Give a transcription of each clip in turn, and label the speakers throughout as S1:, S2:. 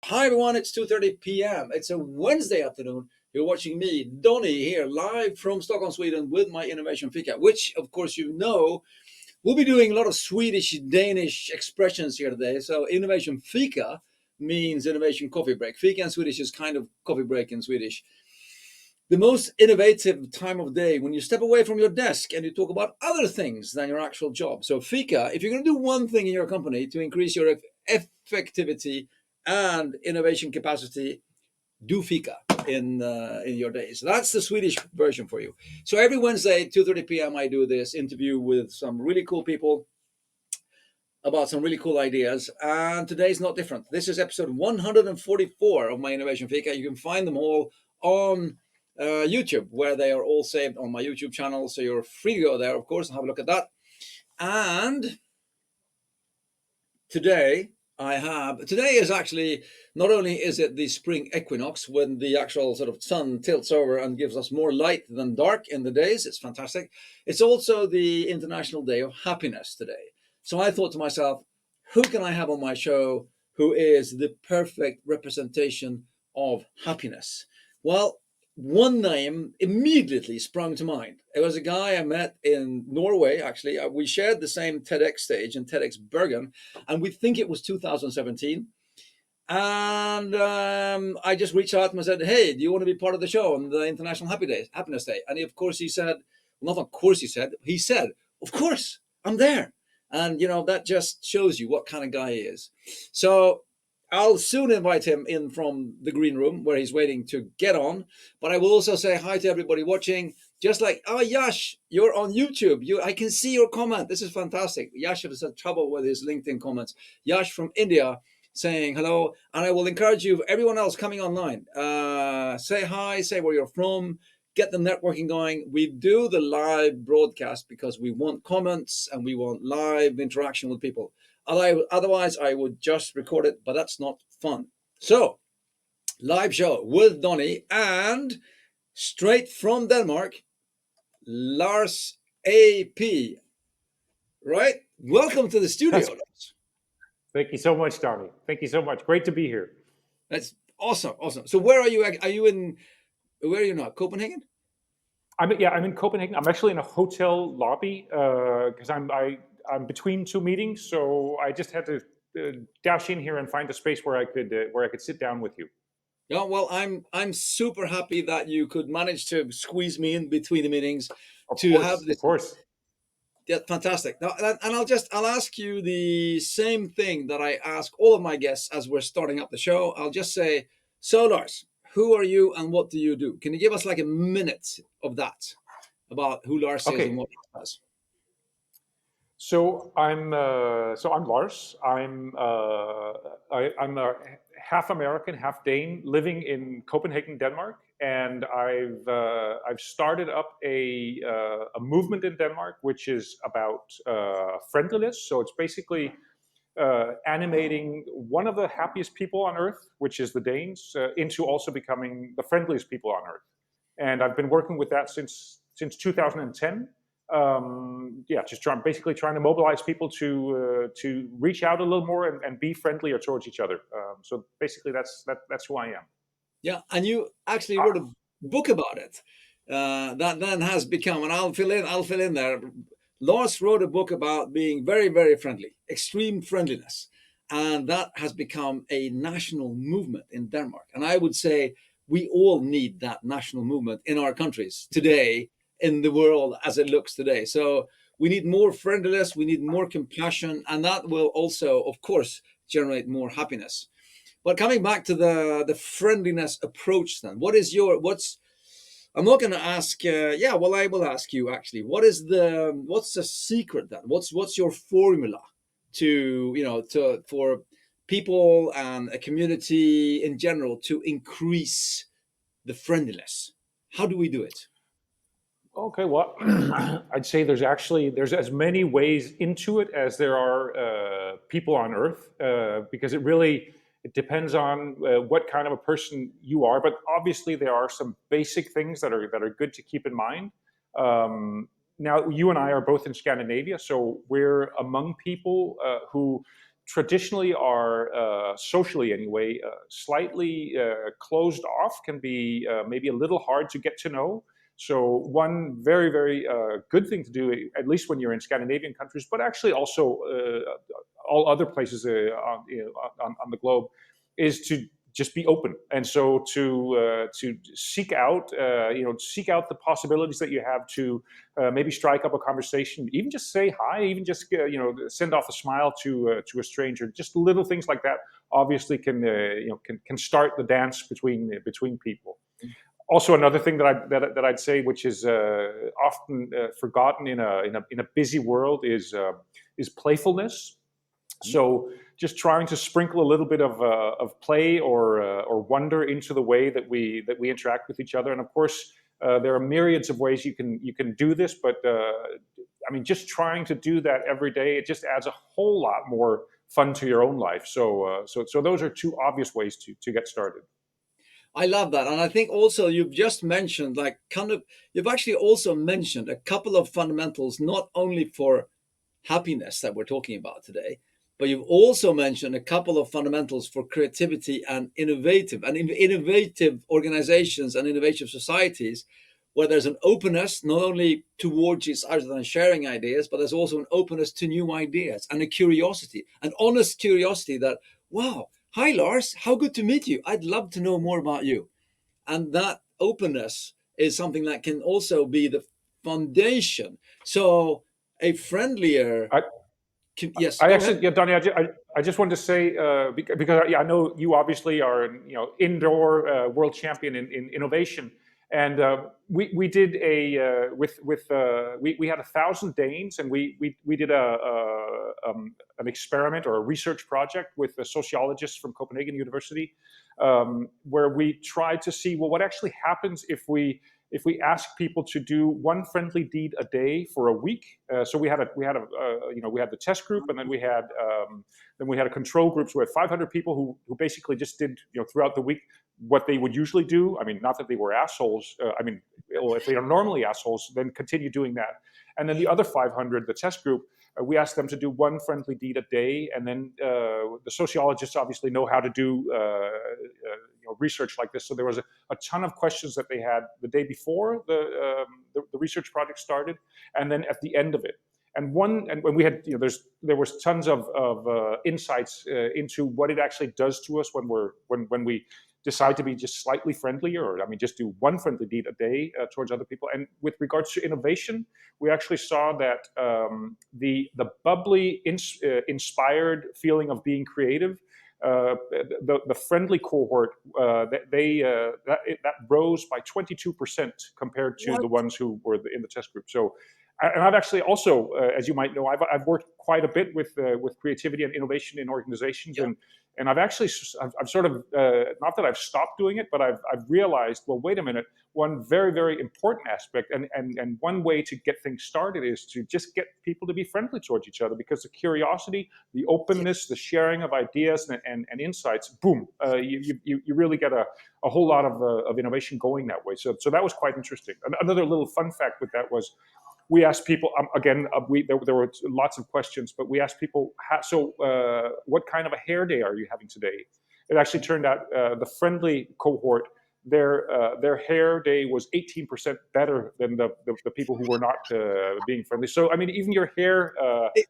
S1: Hi everyone, it's 2:30 p.m. It's a Wednesday afternoon. You're watching me, Donny, here live from Stockholm, Sweden with my innovation Fika, which of course we'll be doing a lot of Swedish, Danish expressions here today. So innovation Fika means innovation coffee break. Fika in Swedish is kind of coffee break in Swedish. The most innovative time of day when you step away from your desk and you talk about other things than your actual job. So Fika, if you're going to do one thing in your company to increase your effectivity and innovation capacity, do Fika in your day. So that's the Swedish version for you. So every Wednesday, 2:30 p.m., I do this interview with some really cool people about some really cool ideas. And today's not different. This is episode 144 of my Innovation Fika. You can find them all on YouTube, where they are all saved on my YouTube channel. So you're free to go there, of course, and have a look at that. And today is actually, not only is it the spring equinox when the actual sort of sun tilts over and gives us more light than dark in the days. It's fantastic. It's also the International Day of Happiness today. So I thought to myself, who can I have on my show who is the perfect representation of happiness? Well, one name immediately sprung to mind. It was a guy I met in Norway, actually. We shared the same TEDx stage in TEDxBergen, and we think it was 2017. And I just reached out to him and said, hey, do you want to be part of the show on the International Happiness Day? And he said, well, not of course he said, of course, I'm there. And, that just shows you what kind of guy he is. So I'll soon invite him in from the green room where he's waiting to get on. But I will also say hi to everybody watching. Just like, oh, Yash, you're on YouTube. I can see your comment. This is fantastic. Yash has had trouble with his LinkedIn comments. Yash from India saying hello. And I will encourage you, everyone else coming online, say hi, say where you're from, get the networking going. We do the live broadcast because we want comments and we want live interaction with people. Otherwise, I would just record it, but that's not fun. So, live show with Donny and straight from Denmark, Lars AP. Right? Welcome to the studio.
S2: Thank you so much, Donny. Thank you so much. Great to be here.
S1: That's awesome. So where are you? Where are you now? Copenhagen?
S2: I'm in Copenhagen. I'm actually in a hotel lobby because I'm between two meetings, so I just had to dash in here and find a space where I could sit down with you.
S1: Yeah, well, I'm super happy that you could manage to squeeze me in between the meetings have this.
S2: Of course.
S1: Yeah, fantastic. Now, and I'll ask you the same thing that I ask all of my guests as we're starting up the show. I'll just say, so Lars, who are you and what do you do? Can you give us like a minute of that about who Lars is and what he does?
S2: So I'm Lars. I'm a half American, half Dane, living in Copenhagen, Denmark, and I've started up a movement in Denmark which is about friendliness. So it's basically animating one of the happiest people on earth, which is the Danes, into also becoming the friendliest people on earth. And I've been working with that since 2010. Just basically trying to mobilize people to reach out a little more and be friendlier towards each other. So basically, that's who I am.
S1: Yeah, and you actually wrote a book about it. That then has become, and I'll fill in there. Lars wrote a book about being very, very friendly, extreme friendliness, and that has become a national movement in Denmark. And I would say we all need that national movement in our countries today, in the world as it looks today. So we need more friendliness, we need more compassion, and that will also, of course, generate more happiness. But coming back to the friendliness approach, then, I'm not going to ask. I will ask you actually. What's the secret then? What's your formula for people and a community in general to increase the friendliness? How do we do it?
S2: Okay, well, I'd say there's as many ways into it as there are people on Earth, because it depends on what kind of a person you are. But obviously, there are some basic things that are good to keep in mind. Now, you and I are both in Scandinavia, so we're among people who traditionally are socially anyway slightly closed off, can be maybe a little hard to get to know. So one very, very good thing to do, at least when you're in Scandinavian countries, but actually also all other places on the globe, is to just be open. And so to seek out seek out the possibilities that you have to maybe strike up a conversation, even just say hi, even just send off a smile to a stranger. Just little things like that obviously can start the dance between people. Also, another thing that I'd say, which is often forgotten in a busy world, is playfulness. So just trying to sprinkle a little bit of play or wonder into the way that we interact with each other. And of course, there are myriads of ways you can do this, but I mean, just trying to do that every day, it just adds a whole lot more fun to your own life. So those are two obvious ways to get started.
S1: I love that. And I think also you've just mentioned, like, you've actually also mentioned a couple of fundamentals, not only for happiness that we're talking about today, but you've also mentioned a couple of fundamentals for creativity and innovative organizations and innovative societies, where there's an openness not only towards each other and sharing ideas, but there's also an openness to new ideas and a curiosity, an honest curiosity that, wow, hi Lars, how good to meet you. I'd love to know more about you. And that openness is something that can also be the foundation. So a friendlier,
S2: I,
S1: yes,
S2: I
S1: go ahead.
S2: actually, yeah, Donnie, I just wanted to say because yeah, I know you obviously are indoor world champion in innovation, and we did we had 1,000 Danes, and we did an experiment or a research project with the sociologists from Copenhagen University, where we tried to see, well, what actually happens if we ask people to do one friendly deed a day for a week. So we had the test group, and then we had a control group. So we had 500 people who basically just did throughout the week what they would usually do. I mean, not that they were assholes. I mean, if they are normally assholes, then continue doing that. And then the other 500, the test group, we asked them to do one friendly deed a day, and then the sociologists obviously know how to do research like this. So there was a ton of questions that they had the day before the research project started, and then at the end of it. And when we had, there was tons of insights into what it actually does to us when we decide to be just slightly friendlier, or I mean, just do one friendly deed a day towards other people. And with regards to innovation, we actually saw that the bubbly, inspired feeling of being creative, the friendly cohort, that rose by 22% compared to
S1: What?
S2: the ones who were in the test group. So, and I've actually also, as you might know, I've worked quite a bit with creativity and innovation in organizations,
S1: Yeah.
S2: and I've sort of not that I've stopped doing it, but I've realized, well, wait a minute, one very, very important aspect and one way to get things started is to just get people to be friendly towards each other, because the curiosity, the openness, the sharing of ideas and insights, boom, you really get a whole lot of innovation going that way. So that was quite interesting. Another little fun fact with that was, we asked people, again, there were lots of questions, but we asked people, what kind of a hair day are you having today? It actually turned out the friendly cohort, their hair day was 18% better than the people who were not being friendly. So, I mean, even your hair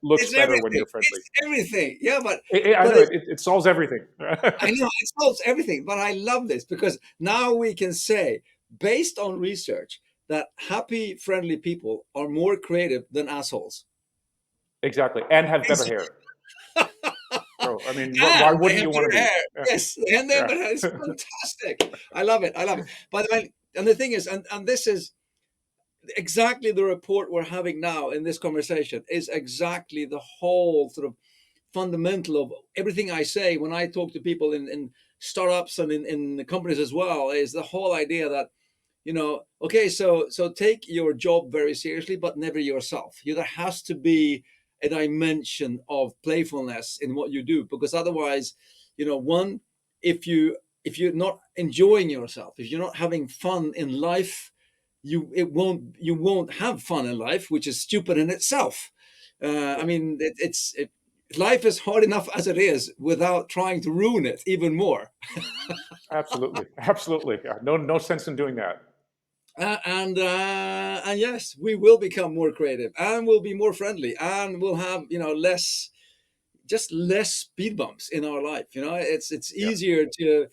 S2: looks
S1: It's
S2: better when
S1: everything.
S2: you're friendly.
S1: It's everything. Yeah,
S2: I
S1: but
S2: know it solves everything.
S1: I know it solves everything. But I love this because now we can say, based on research, that happy, friendly people are more creative than assholes.
S2: Exactly, and have better
S1: It's-
S2: hair. So, I mean, why
S1: and they
S2: wouldn't
S1: have
S2: you want
S1: their
S2: to be?
S1: hair.
S2: Yeah,
S1: Yes, and they have
S2: yeah.
S1: their hair. It's fantastic. I love it. I love it. By the way, and the thing is, and this is exactly the report we're having now in this conversation is exactly the whole sort of fundamental of everything I say when I talk to people in startups and in companies as well, is the whole idea that, okay, so take your job very seriously, but never yourself. There has to be a dimension of playfulness in what you do, because otherwise, one, if you're not enjoying yourself, if you're not having fun in life, you won't have fun in life, which is stupid in itself. I mean, life is hard enough as it is without trying to ruin it even more.
S2: Absolutely, absolutely. Yeah, no sense in doing that.
S1: And yes, we will become more creative, and we'll be more friendly, and we'll have, less speed bumps in our life. It's
S2: Yeah.
S1: easier to.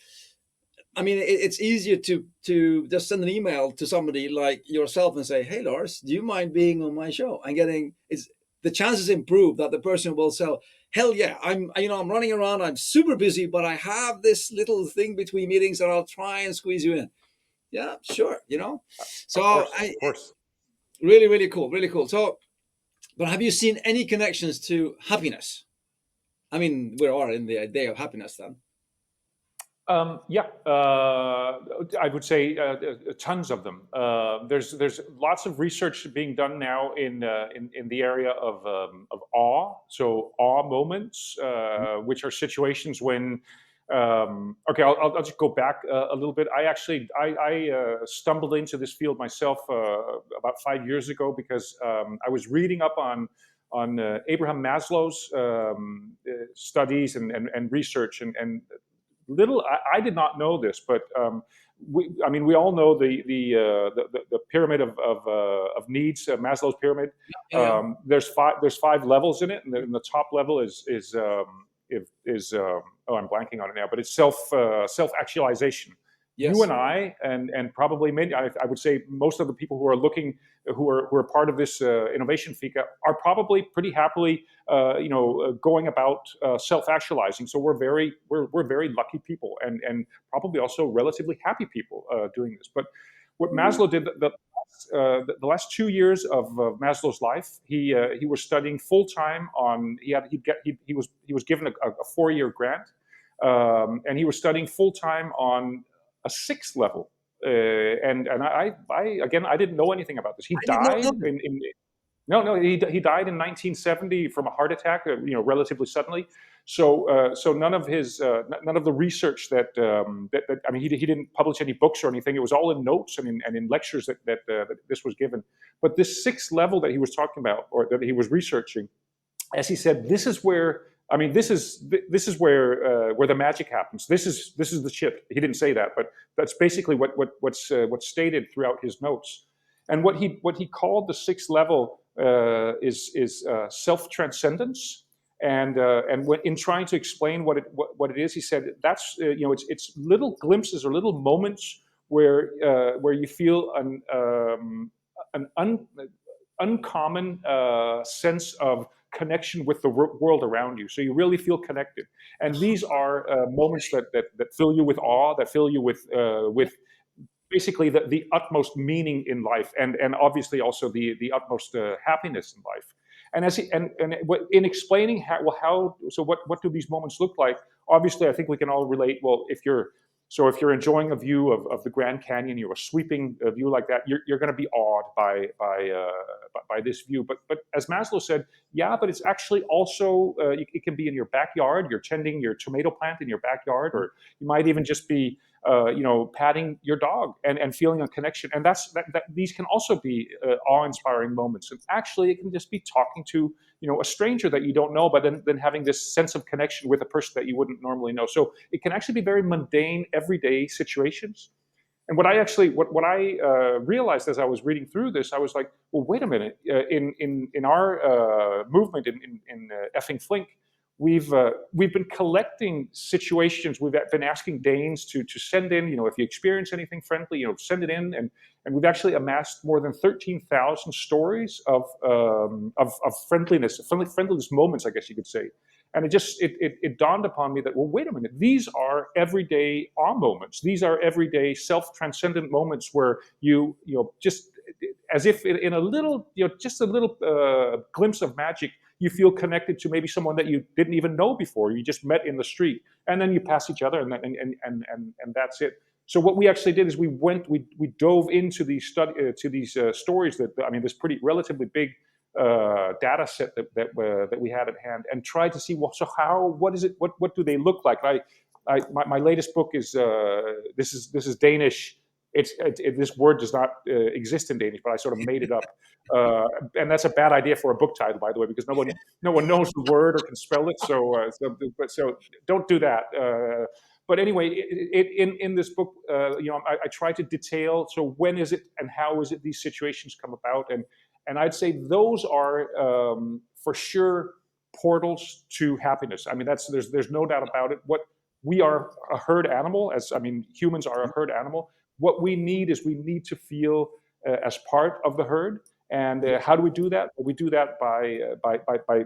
S1: I mean, it's easier to just send an email to somebody like yourself and say, "Hey, Lars, do you mind being on my show?" And getting it's the chances improve that the person will say, "Hell yeah, I'm running around, I'm super busy, but I have this little thing between meetings, and I'll try and squeeze you in." Yeah, sure. So
S2: Of course,
S1: I
S2: of course.
S1: really, really cool, really cool. So, but have you seen any connections to happiness? I mean, we are in the day of happiness then.
S2: Yeah, I would say tons of them. There's lots of research being done now in the area of awe. So awe moments, which are situations when. Okay, I'll just go back a little bit. I stumbled into this field myself about 5 years ago because I was reading up on Abraham Maslow's studies and research and little I did not know this, but I mean, we all know the pyramid of needs, Maslow's pyramid.
S1: Yeah, yeah.
S2: There's five levels in it, and the top level is oh, I'm blanking on it now, but it's self actualization. You
S1: Yes.
S2: and I, and probably many, I would say most of the people who are looking, who are part of this innovation Fika, are probably pretty happily going about self-actualizing. So we're very lucky people, and probably also relatively happy people doing this. But what Maslow did the last 2 years of Maslow's life, he was studying full time on. He was given a 4-year grant, and he was studying full time on a sixth level. And I again, I didn't know anything about this. He
S1: I did not know
S2: died
S1: that.
S2: in no, he died in 1970 from a heart attack, relatively suddenly. So none of the research that I mean, he didn't publish any books or anything. It was all in notes and in lectures that this was given. But this sixth level that he was talking about, or that he was researching, as he said, this is where, I mean, this is where the magic happens. This is the shit. He didn't say that, but that's basically what's stated throughout his notes. And what he called the sixth level is self transcendence. And when, in trying to explain what it is, he said that's it's little glimpses or little moments where you feel an uncommon sense of connection with the world around you. So you really feel connected. And these are moments that fill you with awe, that fill you with basically the utmost meaning in life, and obviously also the utmost happiness in life. And as he, and in explaining what do these moments look like? Obviously, I think we can all relate. Well, if you're enjoying a view of the Grand Canyon, you're a sweeping view like that, you're going to be awed by this view. But as Maslow said, yeah, but it's actually also it can be in your backyard. You're tending your tomato plant in your backyard, or you might even just be patting your dog and feeling a connection. And these can also be awe-inspiring moments. And actually, it can just be talking to a stranger that you don't know, but then having this sense of connection with a person that you wouldn't normally know. So it can actually be very mundane, everyday situations. And what I realized as I was reading through this, I was like, well, wait a minute. In our movement in effing Flink, we've been collecting situations. We've been asking Danes to send in, if you experience anything friendly, send it in, and we've actually amassed more than 13,000 stories of friendliness, friendliness moments, I guess you could say. And it dawned upon me that, well, wait a minute, these are everyday awe moments. These are everyday self-transcendent moments where just as if in a little, just a little glimpse of magic, you feel connected to maybe someone that you didn't even know before. You just met in the street, and then you pass each other, and that's it. So what we actually did is we dove into these stories that, I mean, this pretty relatively big data set that we had at hand, and tried to see, well, so what is it? What do they look like? My latest book is this is Danish this word does not exist in Danish, but I sort of made it up. And that's a bad idea for a book title, by the way, because no one knows the word or can spell it. So don't do that. But anyway, in this book, I try to detail. So when is it and how is it these situations come about, and I'd say those are for sure portals to happiness. I mean, there's no doubt about it. What we are a herd animal, humans are a herd animal. What we need to feel as part of the herd. And how do we do that? We do that by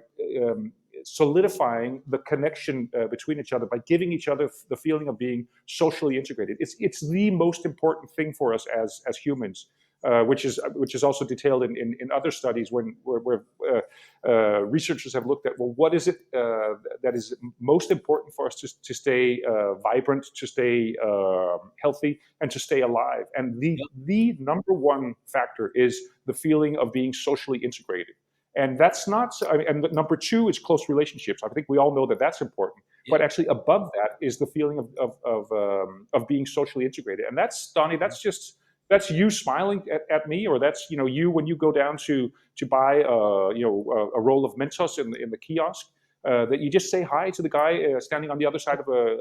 S2: solidifying the connection between each other, by giving each other the feeling of being socially integrated. It's the most important thing for us as humans. Which is also detailed in other studies where researchers have looked at, well, what is it that is most important for us to stay vibrant, to stay healthy, and to stay alive? And the number one factor is the feeling of being socially integrated. And that's not. And number two is close relationships. I think we all know that that's important. But actually, above that is the feeling of being socially integrated. And that's, Donnie, that's you smiling at me, or that's you when you go down to buy a roll of Mentos in the kiosk, that you just say hi to the guy standing on the other side of the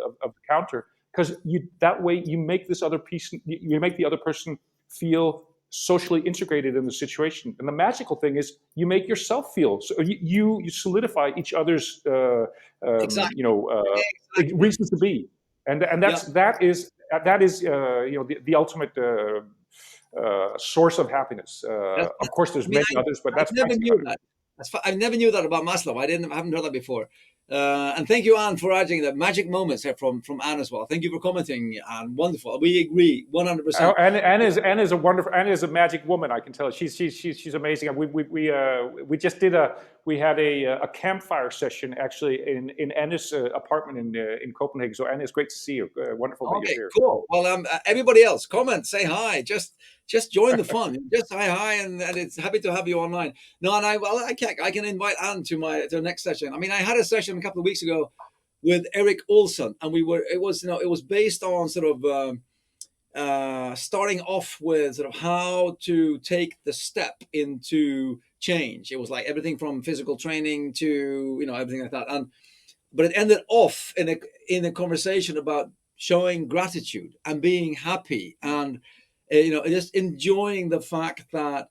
S2: counter, because that way you make you make the other person feel socially integrated in the situation. And the magical thing is you make yourself feel so you solidify each other's
S1: Exactly.
S2: reasons to be, and that is the ultimate source of happiness. Of course, there's many others, but
S1: I
S2: that's
S1: never
S2: plenty
S1: knew
S2: of it.
S1: that. I never knew that about Maslow. I haven't heard that before. And thank you, Anne, for adding the magic moments here from Anne as well. Thank you for commenting, Anne. Wonderful. We agree 100%.
S2: Anne is a wonderful. Anne is a magic woman. I can tell. She's amazing. We just did we had a campfire session actually in Anne's apartment in Copenhagen. So Anne, it's great to see you. Wonderful that
S1: Okay,
S2: you're here.
S1: cool. Well, everybody else, comment, say hi. Just join the fun. Just say hi, and it's happy to have you online. No, and I can invite Anne to the next session. I mean, I had a session a couple of weeks ago with Eric Olson, and it was based on sort of starting off with sort of how to take the step into change. It was like everything from physical training to everything like that, but it ended off in a conversation about showing gratitude and being happy and just enjoying the fact that,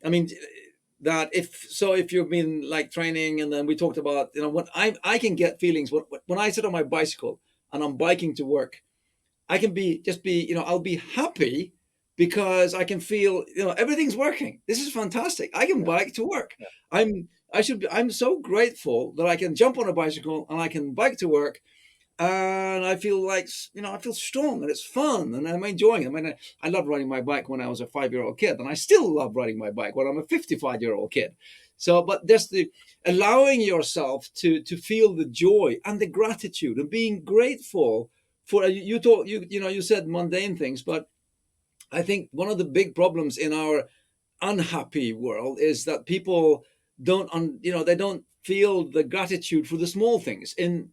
S1: I mean, that if you've been like training, and then we talked about when I can get feelings when I sit on my bicycle and I'm biking to work. I can be I'll be happy because I can feel everything's working. This is fantastic. I can bike to work.
S2: Yeah.
S1: I'm so grateful that I can jump on a bicycle and I can bike to work, and I feel like I feel strong and it's fun and I'm enjoying it. I mean, I loved riding my bike when I was a 5-year-old kid, and I still love riding my bike when I'm a 55-year-old kid. So, but just the allowing yourself to feel the joy and the gratitude and being grateful for you said mundane things, but I think one of the big problems in our unhappy world is that people they don't feel the gratitude for the small things in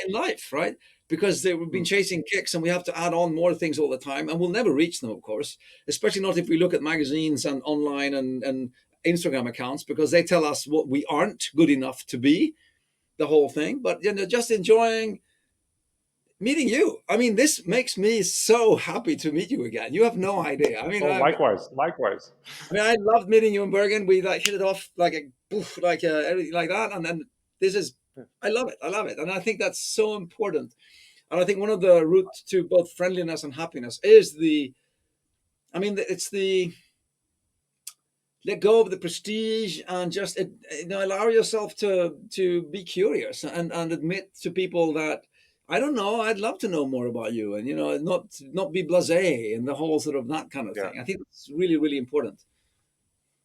S1: life, right? Because they've been chasing kicks, and we have to add on more things all the time, and we'll never reach them, of course, especially not if we look at magazines and online and Instagram accounts, because they tell us what we aren't good enough to be, the whole thing. But just enjoying meeting you. I mean, this makes me so happy to meet you again. You have no idea. I mean,
S2: Oh, likewise.
S1: I loved meeting you in Bergen. We like hit it off like a poof, everything like that. And then this is, I love it. I love it. And I think that's so important. And I think one of the route to both friendliness and happiness is it's the let go of the prestige and just allow yourself to be curious and admit to people that I don't know. I'd love to know more about you, and not be blasé and the whole sort of that kind of thing. I think it's really, really important.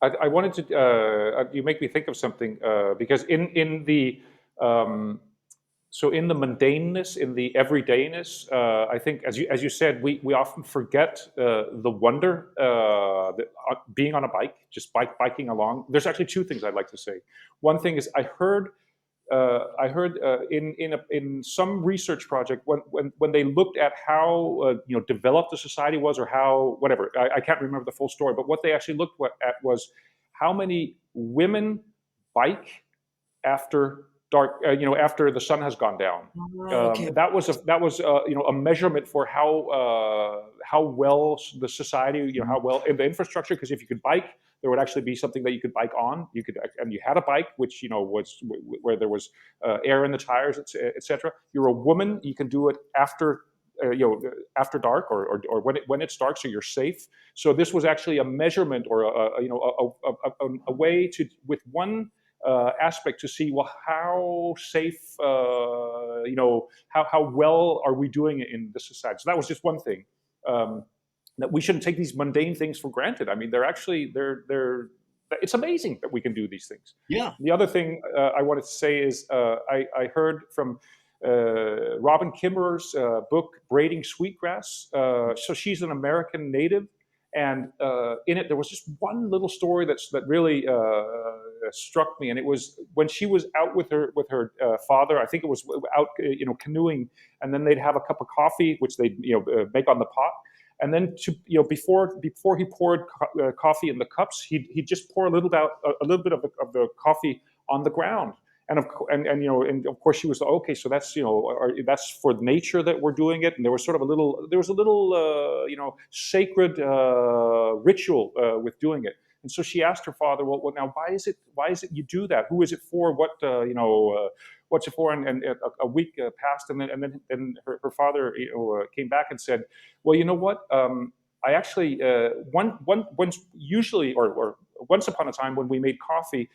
S2: I wanted to. You make me think of something because in the in the mundaneness, in the everydayness, I think as you said, we often forget the wonder that being on a bike, just biking along. There's actually two things I'd like to say. One thing is I heard I heard in some research project when they looked at how developed the society was, or how whatever, I can't remember the full story, but what they actually looked at was how many women bike after dark, after the sun has gone down.
S1: Okay.
S2: That was a measurement for how well the society, how well in the infrastructure. Because if you could bike, there would actually be something that you could bike on. And you had a bike, which was where there was air in the tires, etc. You're a woman, you can do it after. After dark, or when it's dark, so you're safe. So this was actually a measurement, or a way to, with one aspect, to see, well, how safe, how well are we doing in the society. So that was just one thing, that we shouldn't take these mundane things for granted. I mean, they're it's amazing that we can do these things.
S1: Yeah.
S2: The other thing I wanted to say is I heard from Robin Kimmerer's book Braiding Sweetgrass. So she's an American native, and in it there was just one little story that really struck me, and it was when she was out with her father. I think it was out canoeing, and then they'd have a cup of coffee, which they'd make on the pot. And then before he poured coffee in the cups, he'd just pour a little bit of the coffee on the ground. And of course she was, okay, so that's that's for nature that we're doing it. And there was a little sacred ritual with doing it. And so she asked her father, well, now why is it you do that? Who is it for? What's it for? And a week passed, and then her father came back and said, well, you know what? I actually once usually or once upon a time when we made coffee,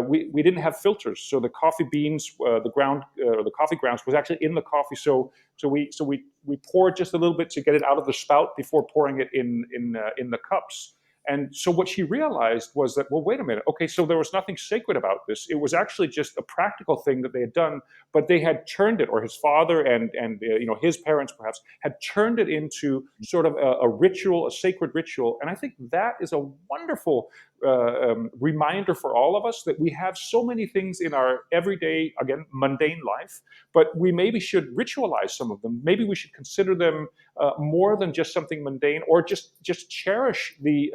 S2: we didn't have filters, so the coffee beans, the coffee grounds was actually in the coffee. So we poured just a little bit to get it out of the spout before pouring it in the cups. And so what she realized was that, well, wait a minute. Okay, so there was nothing sacred about this. It was actually just a practical thing that they had done, but they had turned it, or his father and his parents perhaps had turned it into sort of a ritual, a sacred ritual. And I think that is a wonderful reminder for all of us that we have so many things in our everyday, again, mundane life, but we maybe should ritualize some of them. Maybe we should consider them more than just something mundane, or just cherish the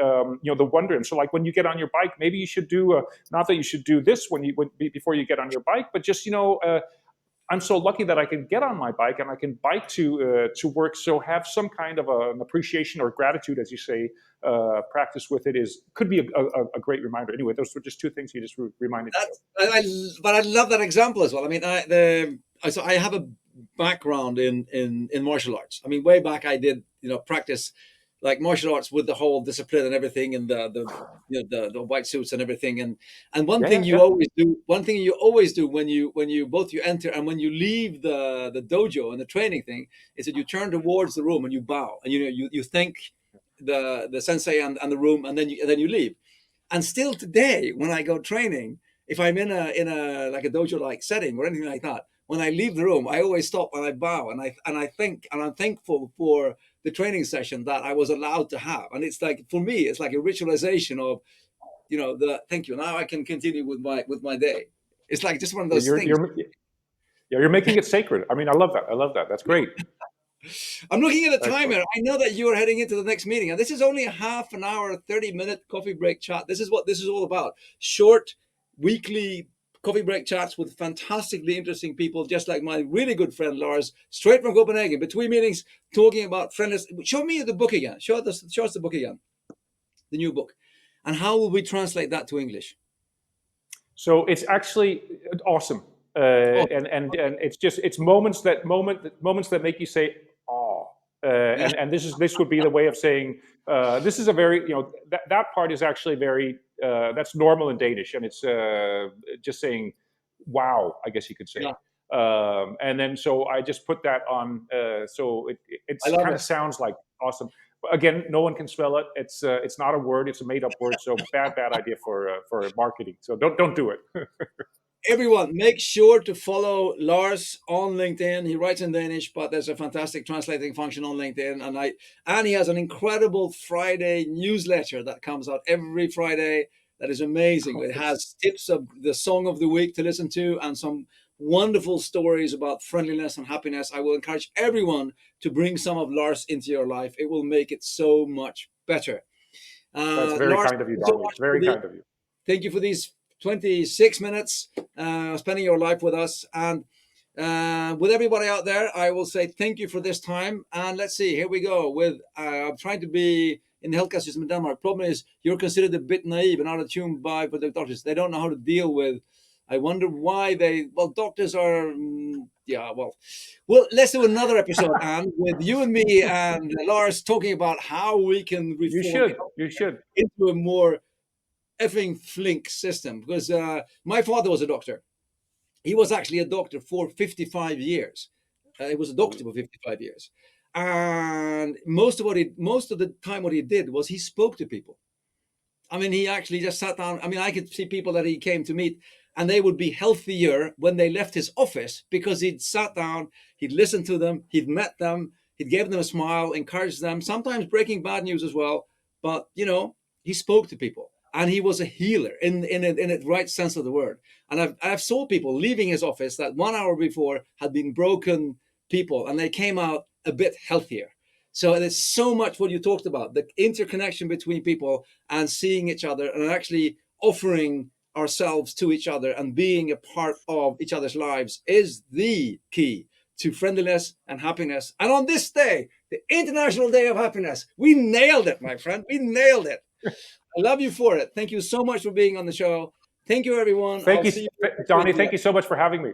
S2: wonder. And so, like when you get on your bike, maybe you should do not that you should do this before you get on your bike, but just I'm so lucky that I can get on my bike and I can bike to work. So have some kind of an appreciation or gratitude, as you say, practice with it could be a great reminder. Anyway, those were just two things you just reminded me of.
S1: But I love that example as well. I mean, so I have a background in martial arts. I mean, way back I did practice like martial arts with the whole discipline and everything, and the white suits and everything. And one thing you always do when you both you enter and when you leave the dojo and the training thing is that you turn towards the room and you bow, and you thank the sensei and the room, and then you leave. And still today, when I go training, if I'm in a like a dojo like setting or anything like that, when I leave the room, I always stop and I bow and I think, and I'm thankful for the training session that I was allowed to have. And it's like, for me, it's like a ritualization of the thank you. Now I can continue with my day. It's like just one of those things.
S2: You're making it sacred. I mean, I love that. That's great.
S1: I'm looking at the timer. I know that you are heading into the next meeting, and this is only a half an hour, 30-minute coffee break chat. This is what this is all about. Short, weekly coffee break chats with fantastically interesting people, just like my really good friend Lars, straight from Copenhagen, between meetings, talking about friendliness. Show me the book again. Show us the book again, the new book. And how will we translate that to English?
S2: So it's actually awesome. And it's moments that make you say, "Oh," and this would be the way of saying this is a very that part is actually very that's normal in Danish, and it's just saying, "Wow," I guess you could say. Yeah. And then so I just put that on, so it kind of sounds like awesome. Again, no one can spell it. It's not a word. It's a made-up word. So bad idea for marketing. So don't do it.
S1: Everyone, make sure to follow Lars on LinkedIn. He writes in Danish, but there's a fantastic translating function on LinkedIn, and he has an incredible Friday newsletter that comes out every Friday. That is amazing. It has tips of the song of the week to listen to and some wonderful stories about friendliness and happiness. I will encourage everyone to bring some of Lars into your life. It will make it so much better.
S2: That's very
S1: Lars,
S2: kind of you,
S1: thank you so
S2: Donnie.
S1: much for
S2: Very kind of you.
S1: thank you for these 26 minutes spending your life with us. And with everybody out there, I will say thank you for this time. And let's see, here we go. With I'm trying to be in the healthcare system in Denmark. Problem is, you're considered a bit naive and out of tune by for the doctors. They don't know how to deal with. I wonder why they. Well, doctors are. Yeah. Well, let's do another episode, and with you and me and Lars talking about how we can
S2: You
S1: reform
S2: should.
S1: health
S2: You should.
S1: into a more effing Flink system. Because my father was a doctor. He was actually a doctor for 55 years. He was a doctor for 55 years. And most of the time, what he did was he spoke to people. I mean, he actually just sat down. I mean, I could see people that he came to meet, and they would be healthier when they left his office because he'd sat down, he'd listened to them, he'd met them, he'd given them a smile, encouraged them, sometimes breaking bad news as well. But, he spoke to people, and he was a healer in the right sense of the word. And I've saw people leaving his office that 1 hour before had been broken people, and they came out a bit healthier. So there's so much what you talked about, the interconnection between people and seeing each other and actually offering ourselves to each other and being a part of each other's lives is the key to friendliness and happiness. And on this day, the International Day of Happiness, we nailed it, my friend. We nailed it. I love you for it. Thank you so much for being on the show. Thank you, everyone.
S2: Thank
S1: I'll
S2: you,
S1: see you next
S2: Donnie.
S1: week.
S2: Thank you so much for having me.